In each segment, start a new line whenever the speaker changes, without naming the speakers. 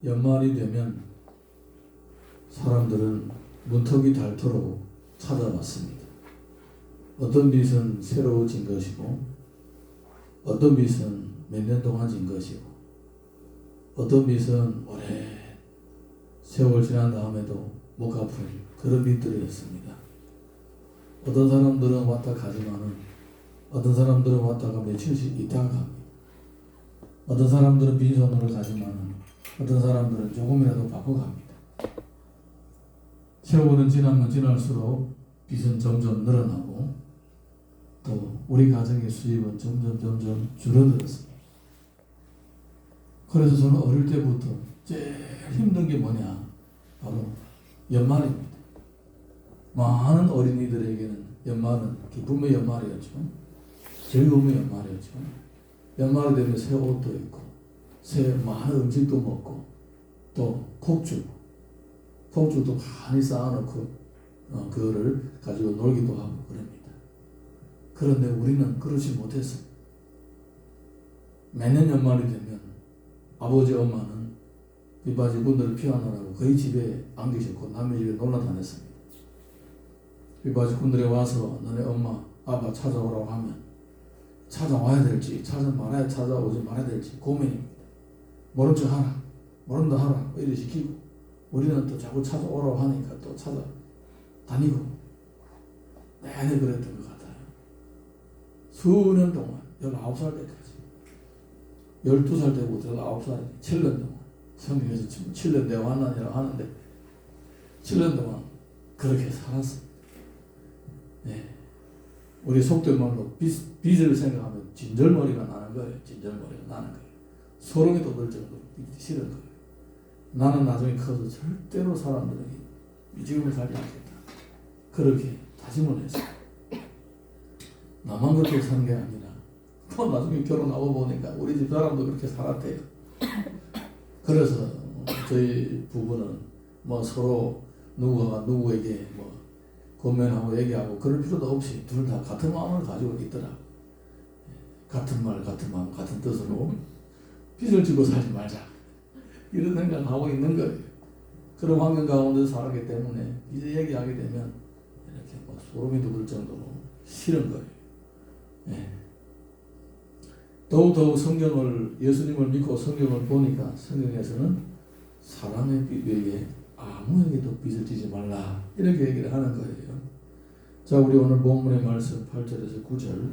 연말이 되면 사람들은 문턱이 닳도록 찾아왔습니다. 어떤 빚은 새로워진 것이고, 어떤 빚은 몇 년 동안 진 것이고, 어떤 빚은 오래 세월 지난 다음에도 못 갚을 그런 빚들이었습니다. 어떤 사람들은 왔다 가지만은, 어떤 사람들은 왔다가 며칠씩 있다가 갑니다. 어떤 사람들은 빈손으로 가지만은, 어떤 사람들은 조금이라도 받고 갑니다. 세월은 지나면 지날수록 빚은 점점 늘어나고, 또 우리 가정의 수입은 점점 줄어들었습니다. 그래서 저는 어릴 때부터 제일 힘든 게 뭐냐, 바로 연말입니다. 많은 어린이들에게는 연말은 기쁨의 연말이었죠. 즐거움의 연말이었죠. 연말이 되면 새 옷도 입고, 새 많은 음식도 먹고, 또 폭죽도 많이 쌓아놓고 그거를 가지고 놀기도 하고 그럽니다. 그런데 우리는 그러지 못했어요. 매년 연말이 되면 아버지 엄마는 빚바지 군들을 피하느라고 거의 집에 안 계셨고 남의 집에 놀러 다녔습니다. 빚바지 군들이 와서 너네 엄마 아빠 찾아오라고 하면 찾아와야 될지 찾아오지 말아야 될지 고민입니다. 모른 척 하라, 모른다 하라 이래 시키고, 우리는 또 자꾸 찾아오라고 하니까 또 찾아다니고 내내 그랬던 것 같아요. 수년 동안 19살 때까지, 12살 때부터 19살 7년 동안, 성경에서 7년 내환난이라고 하는데 7년 동안 그렇게 살았습니다. 네. 우리 속된 말로 빚을 생각하면 진절머리가 나는 거예요. 진절머리가 나는 거예요. 소름이 돋을 정도로 싫은 거예요. 나는 나중에 커서 절대로 사람들에게 미지근을 살지 않겠다. 그렇게 다짐을 했어요. 나만 그렇게 사는 게 아니라 또 나중에 결혼하고 보니까 우리 집 사람도 그렇게 살았대요. 그래서 저희 부부는 뭐 서로 누구가 누구에게 뭐 고면하고 얘기하고 그럴 필요도 없이 둘 다 같은 마음을 가지고 있더라. 같은 말, 같은 마음, 같은 뜻으로 빚을 지고 살지 말자, 이런 생각하고 있는 거예요. 그런 환경 가운데 살았기 때문에 이제 얘기하게 되면 이렇게 뭐 소름이 돋을 정도로 싫은 거예요. 네. 더욱 성경을, 예수님을 믿고 성경을 보니까 성경에서는 사람의 빚에 아무에게도 빚을 지지 말라 이렇게 얘기를 하는 거예요. 자, 우리 오늘 본문의 말씀 8절에서 9절,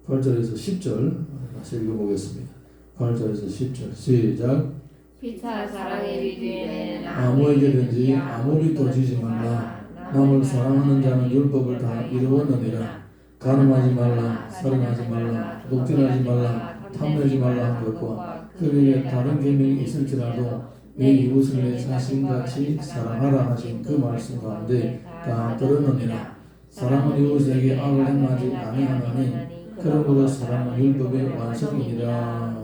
8절에서 10절 다시 읽어보겠습니다. 8절에서 10절 시작.
피차 사랑의 빚에는
아무에게든지 아무 빚도 지지 말라. 남을 사랑하는 자는 율법을 다 이루었느니라. 간음하지 말라, 살인하지 말라, 독진하지 말라, 탐내지 말라 한 것과 그 위에 다른 계명이 있을지라도 내 이웃을 내 자신같이 사랑하라 하신 그 말씀 가운데 다 들었느니라. 사랑은 이웃에게 악을 행하지 아니하나니 그러므로 사랑은 율법의 완성이니라.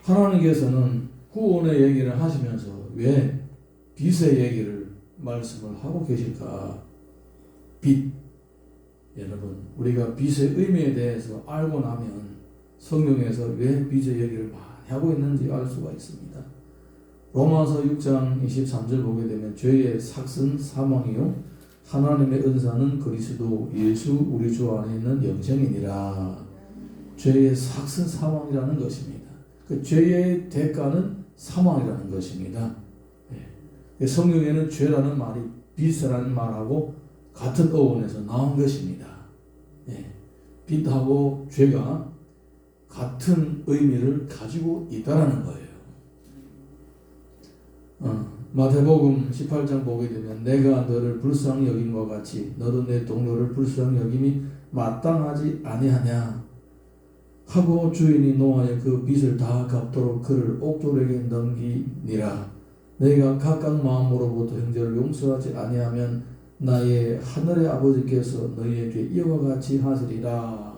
하나님께서는 구원의 얘기를 하시면서 왜 빚의 얘기를 말씀을 하고 계실까? 빚. 여러분, 우리가 빚의 의미에 대해서 알고 나면 성경에서 왜 빚의 얘기를 많이 하고 있는지 알 수가 있습니다. 로마서 6장 23절 보게 되면 죄의 삭은 사망이요 하나님의 은사는 그리스도 예수 우리 주 안에 있는 영생이니라. 죄의 삭은 사망이라는 것입니다. 그 죄의 대가는 사망이라는 것입니다. 성경에는 죄라는 말이 빚이라는 말하고 같은 어원에서 나온 것입니다. 빚하고 죄가 같은 의미를 가지고 있다라는 거예요. 마태복음 18장 보게 되면 내가 너를 불쌍히 여김과 같이 너도 내 동료를 불쌍히 여김이 마땅하지 아니하냐 하고 주인이 노하여 그 빚을 다 갚도록 그를 옥졸에게 넘기니라. 너희가 각각 마음으로부터 형제를 용서하지 아니하면 나의 하늘의 아버지께서 너희에게 이와 같이 하시리라.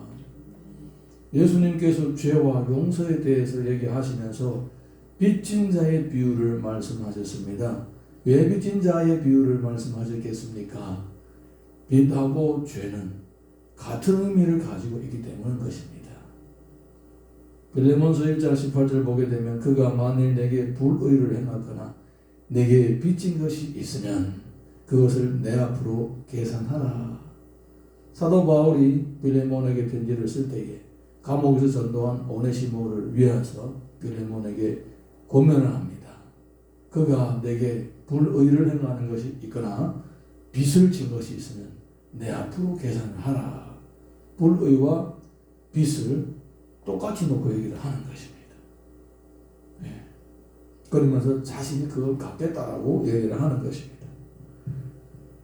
예수님께서 죄와 용서에 대해서 얘기하시면서 빚진 자의 비유를 말씀하셨습니다. 왜 빚진 자의 비유를 말씀하셨겠습니까? 빚하고 죄는 같은 의미를 가지고 있기 때문인 것입니다. 빌레몬서 1장 18절 보게 되면 그가 만일 내게 불의를 행하거나 내게 빚진 것이 있으면 그것을 내 앞으로 계산하라. 사도 바울이 빌레몬에게 편지를 쓸 때에 감옥에서 전도한 오네시모를 위하여서 빌레몬에게 고면을 합니다. 그가 내게 불의를 행하는 것이 있거나 빚을 진 것이 있으면 내 앞으로 계산을 하라. 불의와 빚을 똑같이 놓고 얘기를 하는 것입니다. 네. 그러면서 자신이 그걸 갚겠다라고 얘기를 하는 것입니다.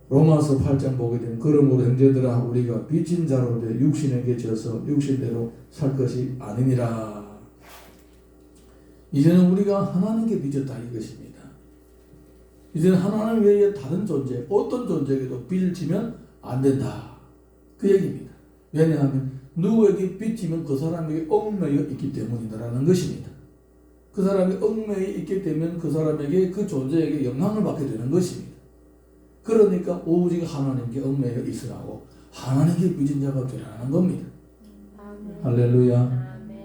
로마서 8장 보게 되면 그러므로 형제들아 우리가 빚진 자로 되 육신에게 져서 육신대로 살 것이 아니니라. 이제는 우리가 하나님께 빚졌다 이것입니다. 이제는 하나님 외에 다른 존재, 어떤 존재에게도 빚을 지면 안 된다. 그 얘기입니다. 왜냐하면 누구에게 빚지면 그 사람에게 얽매여 있기 때문이다라는 것입니다. 그 사람이 얽매여 있기 때문에 그 사람에게 그 존재에게 영향을 받게 되는 것입니다. 그러니까 오직 하나님께 얽매여 있으라고 하나님께 빚진 자가 되라는 겁니다.
아멘.
할렐루야.
아멘.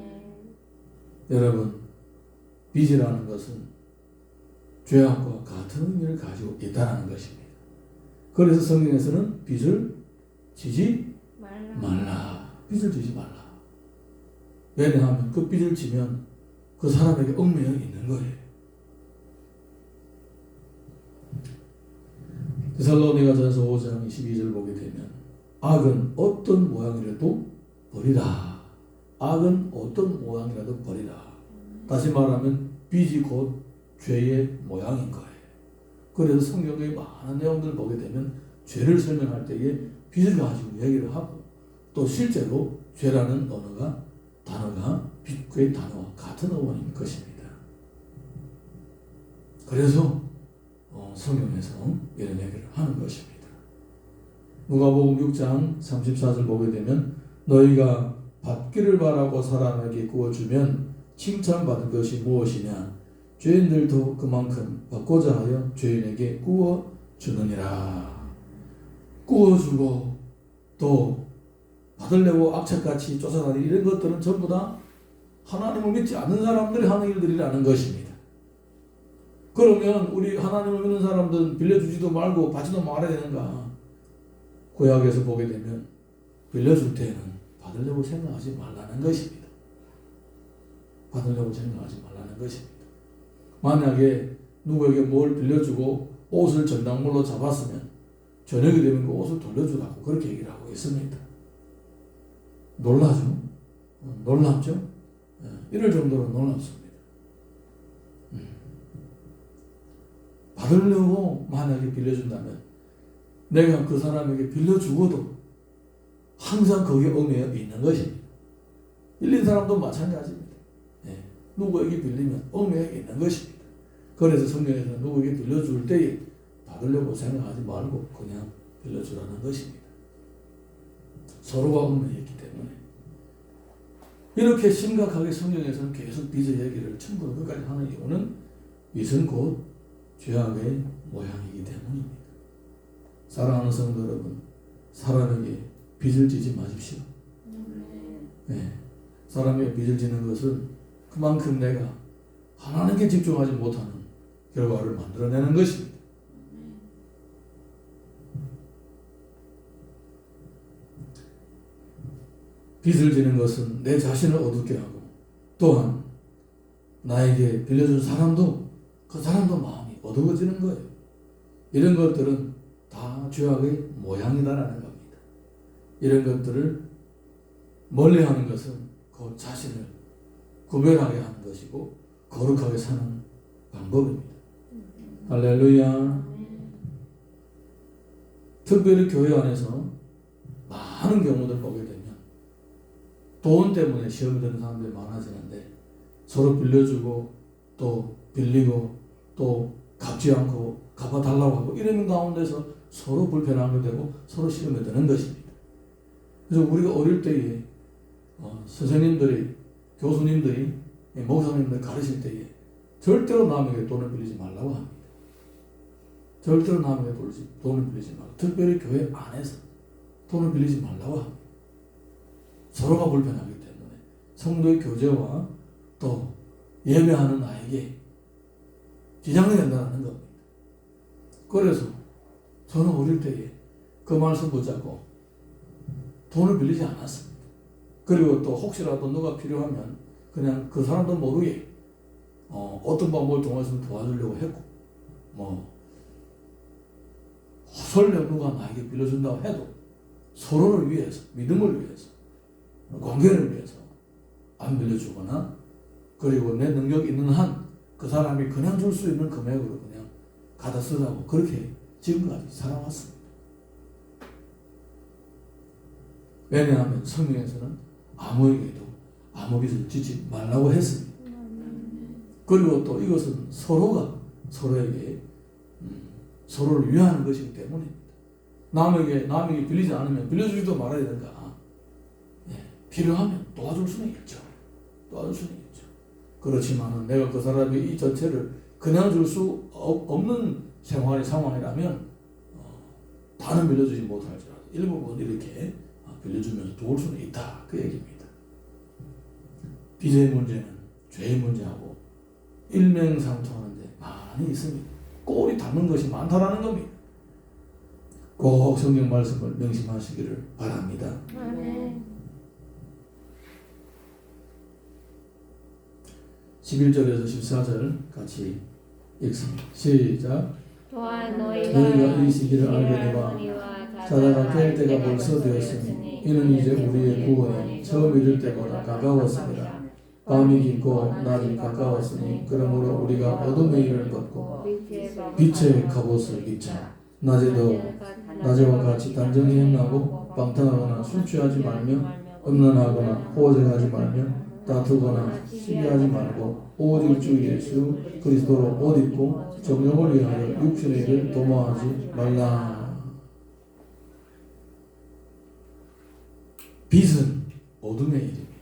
여러분, 빚이라는 것은 죄악과 같은 의미를 가지고 있다는 것입니다. 그래서 성경에서는 빚을 지지 말라. 빚을 지지 말라. 왜냐하면 그 빚을 지면 그 사람에게 얽매여 있는 거예요. 데살로니가전서 5장 22절 보게 되면 악은 어떤 모양이라도 버리라. 악은 어떤 모양이라도 버리라. 다시 말하면 빚이 곧 죄의 모양인 거예요. 그래서 성경의 많은 내용들을 보게 되면 죄를 설명할 때에 빚을 가지고 얘기를 하고 또 실제로 죄라는 단어가 빚의 단어와 같은 어원인 것입니다. 그래서 성경에서 이런 얘기를 하는 것입니다. 누가복음 6장 34절 보게 되면 너희가 받기를 바라고 사람에게 구워주면 칭찬받을 것이 무엇이냐 죄인들도 그만큼 받고자 하여 죄인에게 구워주느니라. 구워주고 또 받으려고 악착같이 쫓아다니는 이런 것들은 전부 다 하나님을 믿지 않는 사람들이 하는 일들이라는 것입니다. 그러면 우리 하나님을 믿는 사람들은 빌려주지도 말고 받지도 말아야 되는가? 구약에서 보게 되면 빌려줄 때에는 받으려고 생각하지 말라는 것입니다. 받으려고 생각하지 말라는 것입니다. 만약에 누구에게 뭘 빌려주고 옷을 전당물로 잡았으면 저녁이 되면 그 옷을 돌려주라고 그렇게 얘기를 하고 있습니다. 놀라죠? 놀랍죠? 이럴 정도로 놀랍습니다. 받으려고 만약에 빌려준다면 내가 그 사람에게 빌려주고도 항상 거기에 얽매여 있는 것입니다. 빌린 사람도 마찬가지입니다. 누구에게 빌리면 얽매여 있는 것입니다. 그래서 성경에서는 누구에게 빌려줄 때에 받으려고 생각하지 말고 그냥 빌려주라는 것입니다. 서로가 얽매여 있기 때문에 이렇게 심각하게 성경에서는 계속 빚의 얘기를 처음부터 끝까지 하는 이유는 빚은 곧 죄악의 모양이기 때문입니다. 사랑하는 성도 여러분, 사람에게 빚을 지지 마십시오. 사람에게 빚을 지는 것은 그만큼 내가 하나님께 집중하지 못하는 결과를 만들어내는 것입니다. 빚을 지는 것은 내 자신을 어둡게 하고 또한 나에게 빌려준 사람도 그 사람도 마음이 어두워지는 거예요. 이런 것들은 다 죄악의 모양이다라는 겁니다. 이런 것들을 멀리하는 것은 그 자신을 구별하게 하는 것이고 거룩하게 사는 방법입니다. 할렐루야. 특별히 교회 안에서 많은 경우들 보게 되면 돈 때문에 시험이 되는 사람들이 많아지는데 서로 빌려주고 또 빌리고 또 갚지 않고 갚아달라고 하고 이러는 가운데서 서로 불편하게 되고 서로 시험에 드는 것입니다. 그래서 우리가 어릴 때에 선생님들이 교수님들이 목사님들 가르칠 때에 절대로 남에게 돈을 빌리지 말라고 합니다. 절대로 남에게 돈을 빌리지 말고 특별히 교회 안에서 돈을 빌리지 말라고 합니다. 서로가 불편하기 때문에 성도의 교제와 또 예배하는 나에게 지장이 된다는 겁니다. 그래서 저는 어릴 때에 그 말씀 붙잡고 돈을 빌리지 않았습니다. 그리고 또 혹시라도 누가 필요하면 그냥 그 사람도 모르게 어떤 방법을 통해서 도와주려고 했고, 설령 누가 나에게 빌려준다고 해도 서로를 위해서, 믿음을 위해서, 관계를 위해서 안 빌려주거나, 그리고 내 능력 있는 한 그 사람이 그냥 줄 수 있는 금액으로 그냥 갖다 쓰라고 그렇게 지금까지 살아왔습니다. 왜냐하면 성경에서는 아무에게도 아무 빚을 짓지 말라고 했습니다. 그리고 또 이것은 서로가 서로에게 서로를 위하는 것이기 때문입니다. 남에게 빌리지 않으면 빌려주지도 말아야 된다. 필요하면 도와줄 수는 있죠. 도와줄 수는 있죠. 그렇지만 내가 그 사람이 이 전체를 그냥 줄 수 없는 생활의 상황이라면 다는 빌려주지 못할지라도 일부분 이렇게 빌려주면서 도울 수는 있다. 그 얘기입니다. 빚의 문제는 죄의 문제하고 일명상통하는데 많이 있습니다. 꼴이 닿는 것이 많다라는 겁니다. 꼭 성경 말씀을 명심하시기를 바랍니다.
아멘.
11절에서 14절 같이 읽습니다. 시작.
또한
너희가 이 시기를 알거니와 자다가 깰 때가 벌써 되었으니 이는 이제 우리의 구원이 처음 이를 때보다 가까웠습니다. 밤이 깊고 낮이 가까웠으니 그러므로 우리가 어둠의 일을 벗고 빛의 갑옷을 입자. 낮에와 같이 단정히 행하고 방탕하거나 술 취하지 말며 음란하거나 호색하지 말며 다투거나 시기하지 말고 오직 주 예수 그리스도로 옷 입고 정욕을 위하여 육신의 일을 도모하지 말라. 빚은 어둠의 일입니다.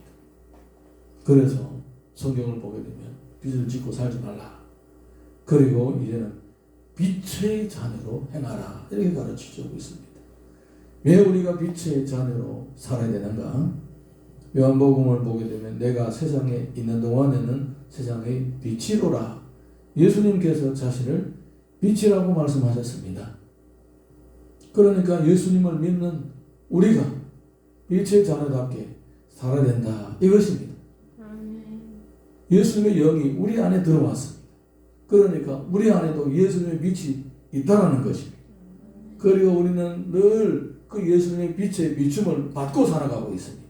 그래서 성경을 보게 되면 빚을 짓고 살지 말라. 그리고 이제는 빛의 자녀로 행하라. 이렇게 가르쳐주고 있습니다. 왜 우리가 빛의 자녀로 살아야 되는가? 요한복음을 보게 되면 내가 세상에 있는 동안에는 세상의 빛이로라. 예수님께서 자신을 빛이라고 말씀하셨습니다. 그러니까 예수님을 믿는 우리가 빛의 자녀답게 살아야 된다. 이것입니다. 예수님의 영이 우리 안에 들어왔습니다. 그러니까 우리 안에도 예수님의 빛이 있다는 것입니다. 그리고 우리는 늘 그 예수님의 빛의 비춤을 받고 살아가고 있습니다.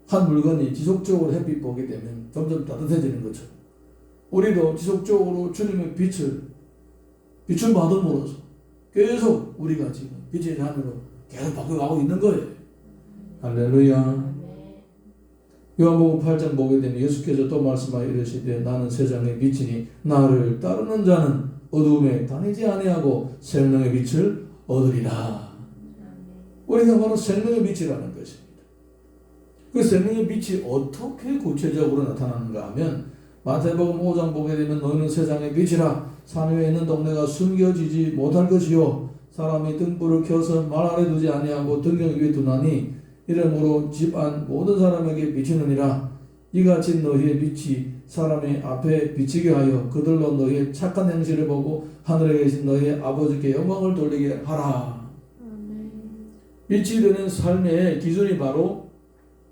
한 물건이 지속적으로 햇빛 보게 되면 점점 따뜻해지는 것처럼 우리도 지속적으로 주님의 빛을 비춤 받음으로써 계속 우리가 지금 빛의 자녀로 계속 바뀌어가고 있는 거예요. 할렐루야. 요한복음 8장 보게 되면 예수께서 또 말씀하여 이르시되 나는 세상의 빛이니 나를 따르는 자는 어두움에 다니지 아니하고 생명의 빛을 얻으리라. 우리가 바로 생명의 빛이라는 것입니다. 그 생명의 빛이 어떻게 구체적으로 나타나는가 하면 마태복음 5장 보게 되면 너희는 세상의 빛이라 산 위에 있는 동네가 숨겨지지 못할 것이요 사람이 등불을 켜서 말 아래 두지 아니하고 등경 위에 두나니 이러므로 집안 모든 사람에게 비치느니라. 이같이 너희의 빛이 사람의 앞에 비치게 하여 그들로 너희의 착한 행실을 보고 하늘에 계신 너희의 아버지께 영광을 돌리게 하라. 빛이 되는 삶의 기준이 바로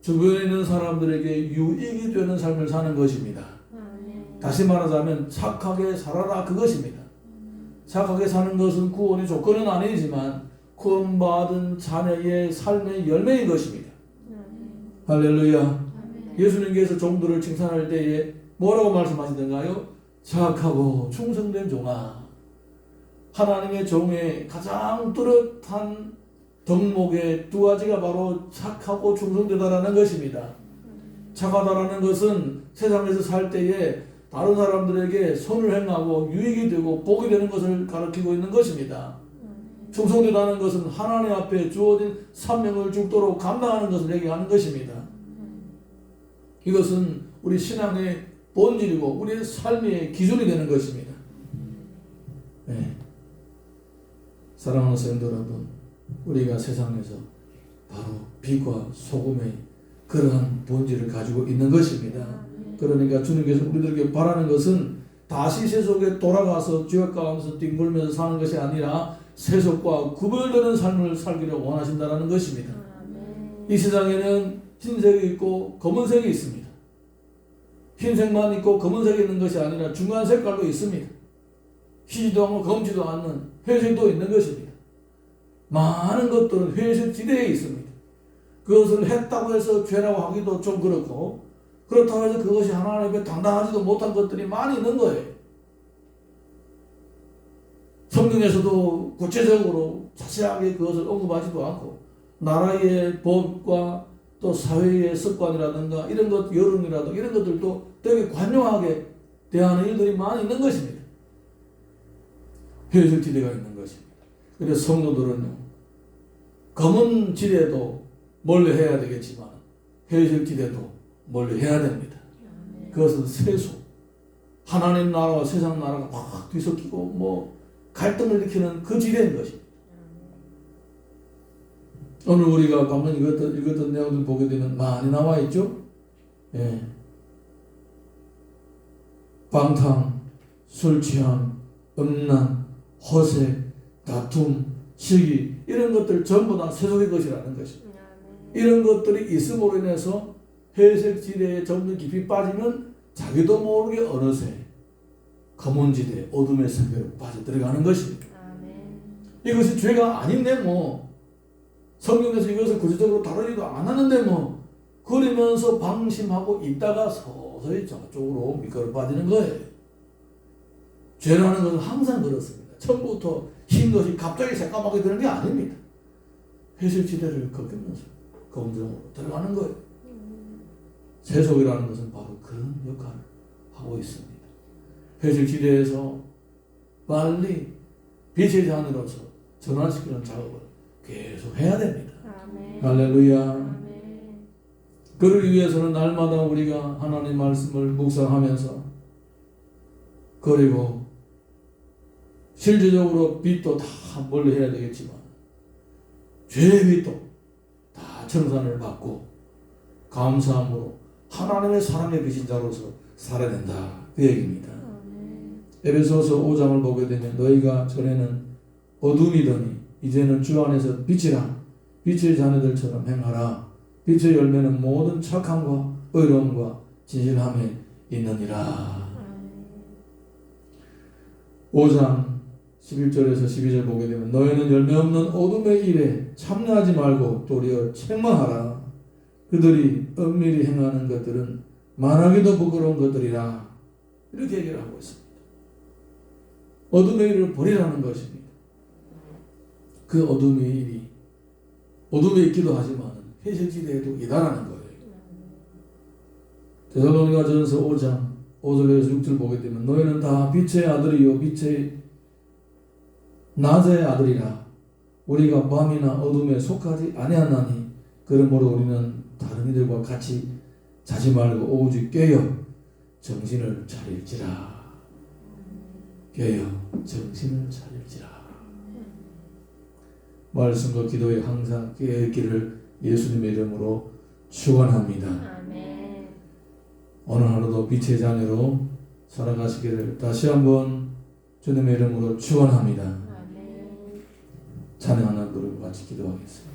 주변에 있는 사람들에게 유익이 되는 삶을 사는 것입니다. 다시 말하자면 착하게 살아라 그것입니다. 착하게 사는 것은 구원의 조건은 아니지만 구원받은 자녀의 삶의 열매인 것입니다. 할렐루야. 예수님께서 종들을 칭찬할 때에 뭐라고 말씀하시던가요? 착하고 충성된 종아. 하나님의 종의 가장 뚜렷한 덕목의 두 가지가 바로 착하고 충성되다라는 것입니다. 착하다라는 것은 세상에서 살 때에 다른 사람들에게 선을 행하고 유익이 되고 복이 되는 것을 가르치고 있는 것입니다. 충성되다는 것은 하나님 앞에 주어진 사명을 죽도록 감당하는 것을 얘기하는 것입니다. 이것은 우리 신앙의 본질이고 우리의 삶의 기준이 되는 것입니다. 네. 사랑하는 성도 여러분, 우리가 세상에서 바로 빛과 소금의 그 그러한 본질을 가지고 있는 것입니다. 그러니까 주님께서 우리들에게 바라는 것은 다시 세속에 돌아가서 죄악 가운데서 뒹굴면서 사는 것이 아니라 세속과 구별되는 삶을 살기를 원하신다는 것입니다. 이 세상에는 흰색이 있고 검은색이 있습니다. 흰색만 있고 검은색이 있는 것이 아니라 중간 색깔도 있습니다. 희지도 않고 검지도 않는 회색도 있는 것입니다. 많은 것들은 회색 지대에 있습니다. 그것을 했다고 해서 죄라고 하기도 좀 그렇고, 그렇다고 해서 그것이 하나님 앞에 당당하지도 못한 것들이 많이 있는 거예요. 성경에서도 구체적으로 자세하게 그것을 언급하지도 않고, 나라의 법과 또 사회의 습관이라든가 이런 것, 여론이라든가 이런 것들도 되게 관용하게 대하는 일들이 많이 있는 것입니다. 회색 지대가 있는 것입니다. 그래서 성도들은요, 검은 지대도 멀리 해야 되겠지만 회색 지대도 멀리 해야 됩니다. 그것은 세속, 하나님 나라와 세상 나라가 막 뒤섞이고 뭐 갈등을 일으키는 그 지대인 것입니다. 오늘 우리가 방금 읽었던 내용들 보게 되면 많이 나와 있죠. 예. 방탕, 술 취함, 음란, 허세, 다툼, 시기, 이런 것들 전부 다 세속의 것이라는 것입니다. 이런 것들이 있음으로 인해서 회색 지대에 점점 깊이 빠지면 자기도 모르게 어느새 검은 지대, 어둠의 세계로 빠져들어가는 것입니다. 이것이 죄가 아닌데 뭐 성경에서 이것을 구체적으로 다루지도 않았는데 뭐 그러면서 방심하고 있다가 서서히 저쪽으로 미끄러 빠지는 거예요. 죄라는 것은 항상 그렇습니다. 처음부터 흰 것이 갑자기 새까맣게 되는 게 아닙니다. 회색 지대를 걷으면서 검정으로 들어가는 거예요. 세속이라는 것은 바로 그런 역할을 하고 있습니다. 회색 지대에서 빨리 빛의 자녀로서 전환시키는 작업을 계속 해야 됩니다.
아멘.
할렐루야.
아멘.
그를 위해서는 날마다 우리가 하나님 말씀을 묵상하면서, 그리고 실질적으로 빛도 다 멀리 해야 되겠지만 죄의 빛도 다 청산을 받고 감사함으로 하나님의 사랑의 빛인 자로서 살아야 된다, 그 얘기입니다. 에베소서 5장을 보게 되면 너희가 전에는 어둠이더니 이제는 주 안에서 빛이라, 빛의 자녀들처럼 행하라. 빛의 열매는 모든 착함과 의로움과 진실함에 있느니라. 5장 11절에서 12절 보게 되면 너희는 열매 없는 어둠의 일에 참여하지 말고 도리어 책망하라. 그들이 은밀히 행하는 것들은 말하기도 부끄러운 것들이라. 이렇게 얘기를 하고 있습니다. 어둠의 일을 버리라는 것입니다. 그 어둠의 일이 어둠에 있기도 하지만 회색지대에도 있다라는 거예요. 데살로니가전서 5장 5절에서 6절 보게 되면 너희는 다 빛의 아들이요 빛의 낮의 아들이라. 우리가 밤이나 어둠에 속하지 아니하나니 그러므로 우리는 다른 이들과 같이 자지 말고 오직 깨어 정신을 차릴지라. 깨어 정신을 차릴지라. 말씀과 기도에 항상 깨어있기를 예수님의 이름으로 축원합니다.
아멘.
오늘 하루도 빛의 자녀로 살아가시기를 다시 한번 주님의 이름으로 축원합니다.
아멘.
찬양 하나 부르고 같이 기도하겠습니다.